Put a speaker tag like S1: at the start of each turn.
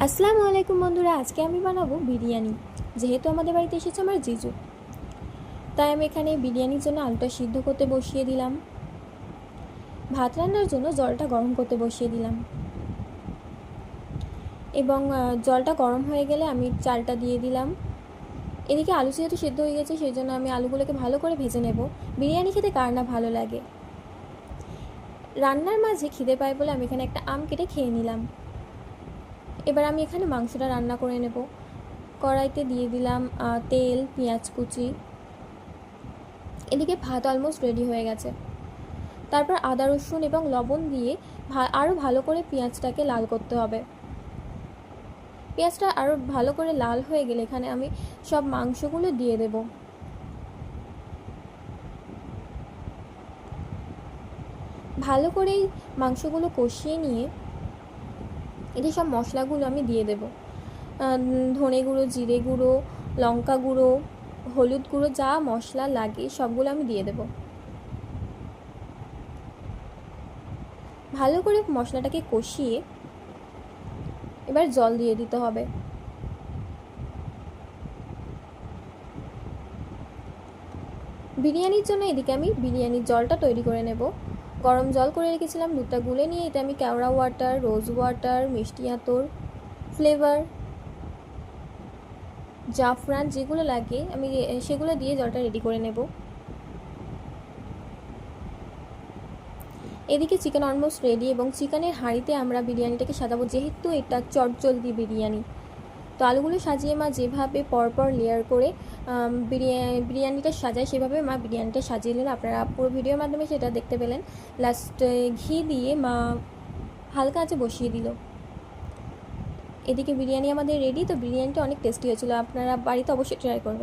S1: আসসালামু আলাইকুম বন্ধুরা, আজকে আমি বানাবো বিরিয়ানি। যেহেতু আমাদের বাড়িতে এসেছে আমার জিজু, তাই আমি এখানে বিরিয়ানির জন্য আলুটা সিদ্ধ করতে বসিয়ে দিলাম। ভাত রান্নার জন্য জলটা গরম করতে বসিয়ে দিলাম এবং জলটা গরম হয়ে গেলে আমি চালটা দিয়ে দিলাম। এদিকে আলু যেহেতু সিদ্ধ হয়ে গেছে, সেই জন্য আমি আলুগুলোকে ভালো করে ভেজে নেব। বিরিয়ানি খেতে কার না ভালো লাগে। রান্নার মাঝে খিদে পায় বলে আমি এখানে একটা আম কেটে খেয়ে নিলাম। এবার আমি এখানে মাংসটা রান্না করে নেব। কড়াইতে দিয়ে দিলাম তেল, পেঁয়াজ কুচি। এদিকে ভাত অলমোস্ট রেডি হয়ে গেছে। তারপর আদা রসুন এবং লবণ দিয়ে আরও ভালো করে পেঁয়াজটাকে লাল করতে হবে। পেঁয়াজটা আরও ভালো করে লাল হয়ে গেলে এখানে আমি সব মাংসগুলো দিয়ে দেব। ভালো করেই মাংসগুলো কষিয়ে নিয়ে এতে সব মশলাগুলো আমি দিয়ে দেব। ধনে গুঁড়ো, জিরে গুঁড়ো, লঙ্কা গুঁড়ো, হলুদ গুঁড়ো, যা মশলা লাগে সবগুলো আমি দিয়ে দেব। ভালো করে মশলাটাকে কষিয়ে এবার জল দিয়ে দিতে হবে। বিরিয়ানির জন্য এদিকে আমি বিরিয়ানির জলটা তৈরি করে নেব। গরম জল করে রেখেছিলাম, দুধটা গুলে নিয়ে এটা আমি কেওড়া ওয়াটার, রোজ ওয়াটার, মিষ্টি আতর, ফ্লেভার, জাফরান যেগুলো লাগে আমি সেগুলো দিয়ে জলটা রেডি করে নেব। এদিকে চিকেন অলমোস্ট রেডি এবং চিকেনের হাঁড়িতে আমরা বিরিয়ানিটাকে সাজাবো, যেহেতু এটা চটজলদি বিরিয়ানি। তো আলুগুলো সাজিয়ে মা যেভাবে পরপর লেয়ার করে বিরিয়ানিটা সাজায়, সেভাবে মা বিরিয়ানিটা সাজিয়ে নিল। আপনারা পুরো ভিডিওর মাধ্যমে সেটা দেখতে পেলেন। লাস্টে ঘি দিয়ে মা হালকা আঁচে বসিয়ে দিল। এদিকে বিরিয়ানি আমাদের রেডি। তো বিরিয়ানিটা অনেক টেস্টি হয়েছিল, আপনারা বাড়িতে অবশ্যই ট্রাই করবেন।